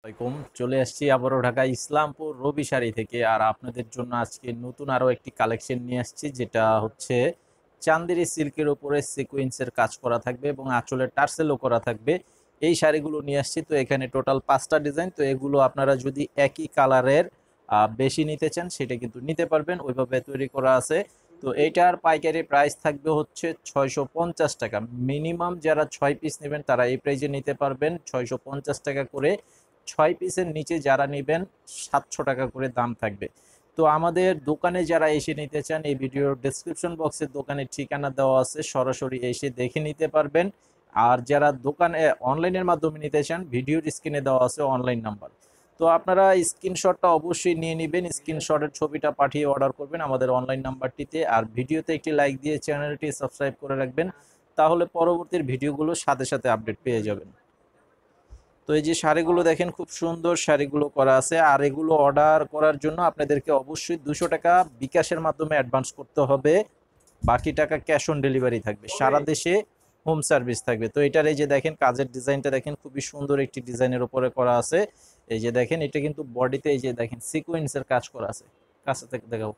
আসসালামাইকুম। চলে আসছি আবারও ঢাকা ইসলামপুর রবি শাড়ি থেকে। আর আপনাদের জন্য আজকে নতুন আরো একটি কালেকশন নিয়ে আসছি, যেটা হচ্ছে চান্দেরি সিল্কের উপরে সিকোয়েন্সের কাজ করা থাকবে এবং আঁচলে টার্সেলও করা থাকবে। এই শাড়িগুলো নিয়ে আসছি। তো এখানে টোটাল 5টা ডিজাইন। তো এগুলো আপনারা যদি একই কালারের বেশি নিতে চান সেটা কিন্তু নিতে পারবেন, ওইভাবে তৈরি করা আছে। তো এইটার পাইকারি প্রাইস থাকবে হচ্ছে 650 টাকা। মিনিমাম যারা 6 পিস নেবেন তারা এই প্রাইজে নিতে পারবেন 650 টাকা করে। 6 পিসের নিচে যারা নেবেন 700 টাকা করে দাম থাকবে। তো আমাদের দোকানে যারা এসে নিতে চান, এই ভিডিওর ডেসক্রিপশন বক্সে দোকানের ঠিকানা দেওয়া আছে, সরাসরি এসে দেখে নিতে পারবেন। আর যারা দোকানে অনলাইনের মাধ্যমে নিতে চান, ভিডিওর স্ক্রিনে দেওয়া আছে অনলাইন নাম্বার। তো আপনারা স্ক্রিনশটটা অবশ্যই নিয়ে নেবেন, স্ক্রিনশটের ছবিটা পাঠিয়ে অর্ডার করবেন আমাদের অনলাইন নাম্বারটিতে। আর ভিডিওতে একটি লাইক দিয়ে চ্যানেলটি সাবস্ক্রাইব করে রাখবেন, তাহলে পরবর্তী ভিডিওগুলো সাথে সাথে আপডেট পেয়ে যাবেন। তো এই যে শাড়িগুলো দেখেন, খুব সুন্দর শাড়িগুলো করা আছে। আর এগুলো অর্ডার করার জন্য আপনাদেরকে অবশ্যই 200 টাকা বিকাশের মাধ্যমে অ্যাডভান্স করতে হবে, বাকি টাকা ক্যাশ অন ডেলিভারি থাকবে, সারা দেশে হোম সার্ভিস থাকবে। তো এটার এই যে দেখেন কাজের ডিজাইনটা দেখেন, খুবই সুন্দর একটি ডিজাইনের উপরে করা আছে। এই যে দেখেন, এটা কিন্তু বডিতে এই যে দেখেন সিকোয়েন্সের কাজ করা আছে। কাছে থেকে দেখাও,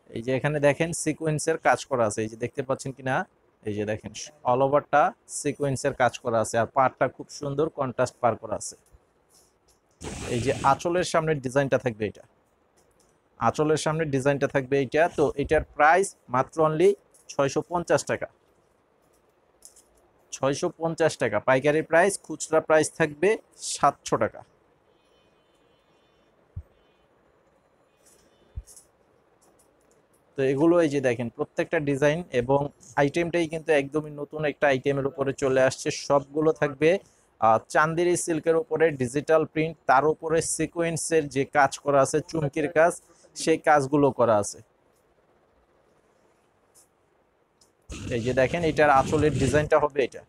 এই যে এখানে দেখেন সিকোয়েন্সের কাজ করা আছে, এই যে দেখতে পাচ্ছেন কিনা। এই যে দেখেন অল ওভারটা সিকোয়েন্সের কাজ করা আছে, আর পাড়টা খুব সুন্দর কন্ট্রাস্ট পার করা আছে। এই যে আঁচলের সামনের ডিজাইনটা থাকবে এটা, আঁচলের সামনের ডিজাইনটা থাকবে এইটা। তো এটার প্রাইস মাত্র অনলি 650 টাকা। 650 টাকা পাইকারি প্রাইস, খুচরা প্রাইস থাকবে 700 টাকা। তো এগুলো এই যে দেখেন প্রত্যেকটা ডিজাইন এবং আইটেমটাই কিন্তু একদমই নতুন একটা আইটেমের উপরে চলে আসছে। সবগুলো থাকবে চান্দেরি সিল্কের উপরে ডিজিটাল প্রিন্ট, তার উপরে সিকোয়েন্সের যে কাজ করা আছে, চুমকির কাজ, সেই কাজগুলো করা আছে। এই যে দেখেন এটার আঁচলের ডিজাইনটা হবে এটা,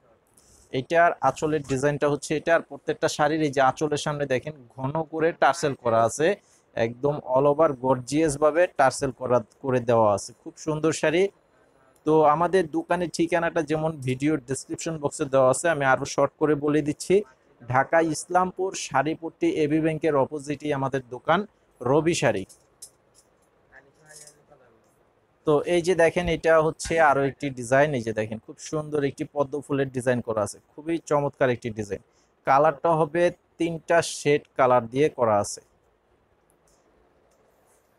এটার আঁচলের ডিজাইনটা হচ্ছে এটা। আর প্রত্যেকটা শাড়ির এই যে আঁচলের সামনে দেখেন ঘন করে টার্সেল করা আছে, একদম অল ওভার গর্জিয়াস ভাবে টার্সেল করা করে দেওয়া আছে, খুব সুন্দর শাড়ি। তো আমাদের দোকানের ঠিকানাটা যেমন ভিডিওর ডেসক্রিপশন বক্সে দেওয়া আছে, আমি আরো শর্ট করে বলে দিচ্ছি। ঢাকা ইসলামপুর শাড়িপট্টি এবি ব্যাংকের অপোজিটই আমাদের দোকান, রবি শাড়ি। তো এই যে দেখেন এটা হচ্ছে আরো একটি ডিজাইন, এই যে দেখেন খুব সুন্দর একটি পদ্ম ফুলের ডিজাইন করা আছে, খুবই চমৎকার একটি ডিজাইন। কালারটা হবে 3টা শেড কালার দিয়ে করা আছে।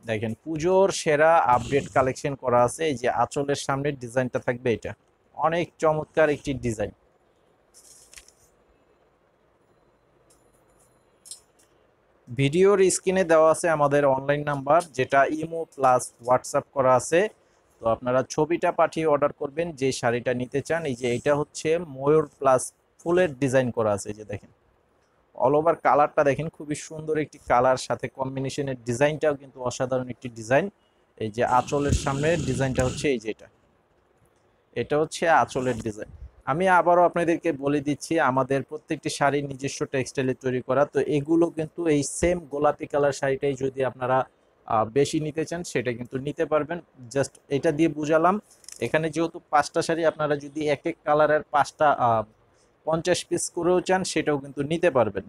দেখেন পুজোর সেরা আপডেট কালেকশন করা আছে। এই যে আঁচলের সামনের ডিজাইনটা থাকবে এটা, অনেক চমৎকার একটি ডিজাইন। ভিডিওর স্ক্রিনে দেওয়া আছে আমাদের অনলাইন নাম্বার, যেটা ইমো প্লাস হোয়াটসঅ্যাপ করা আছে। তো আপনারা ছবিটা পাঠিয়ে অর্ডার করবেন যে শাড়িটা নিতে চান। এই যে এটা হচ্ছে ময়ূর প্লাস ফুলের ডিজাইন করা আছে, এই যে দেখেন অল ওভার কালারটা দেখেন, খুবই সুন্দর একটি কালার, সাথে কম্বিনেশনের ডিজাইনটাও কিন্তু অসাধারণ একটি ডিজাইন। এই যে আঁচলের সামনে ডিজাইনটা হচ্ছে এই যে এটা, এটা হচ্ছে আঁচলের ডিজাইন। আমি আবারও আপনাদেরকে বলে দিচ্ছি, আমাদের প্রত্যেকটি শাড়ি নিজস্ব টেক্সটাইলে তৈরি করা। তো এগুলো কিন্তু এই সেম গোলাপি কালার শাড়িটাই যদি আপনারা বেশি নিতে চান সেটা কিন্তু নিতে পারবেন। জাস্ট এটা দিয়ে বুঝালাম। এখানে যেহেতু 5টা শাড়ি, আপনারা যদি এক এক কালারের 5টা 50 পিস করেও চান সেটাও কিন্তু নিতে পারবেন।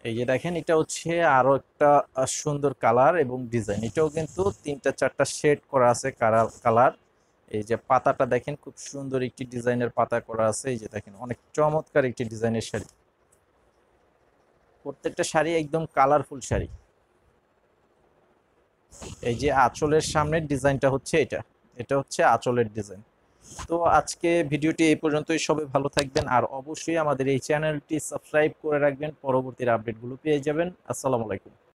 এই যে দেখেন এটা হচ্ছে আরো একটা সুন্দর কালার এবং ডিজাইন, এটাও কিন্তু 3টা 4টা শেড করা আছে কালার। এই যে পাতাটা দেখেন, খুব সুন্দর একটি ডিজাইনের পাতা করা আছে। এই যে দেখেন অনেক চমৎকার একটি ডিজাইনের শাড়ি, প্রত্যেকটা শাড়ি একদম কালারফুল শাড়ি। এই যে আঁচলের সামনের ডিজাইনটা হচ্ছে এটা, এটা হচ্ছে আঁচলের ডিজাইন। তো আজকে ভিডিওটি এই পর্যন্তই, সবাই ভালো থাকবেন আর অবশ্যই আমাদের এই চ্যানেলটি সাবস্ক্রাইব করে রাখবেন, পরবর্তীর আপডেটগুলো পেয়ে যাবেন। আসসালামু আলাইকুম।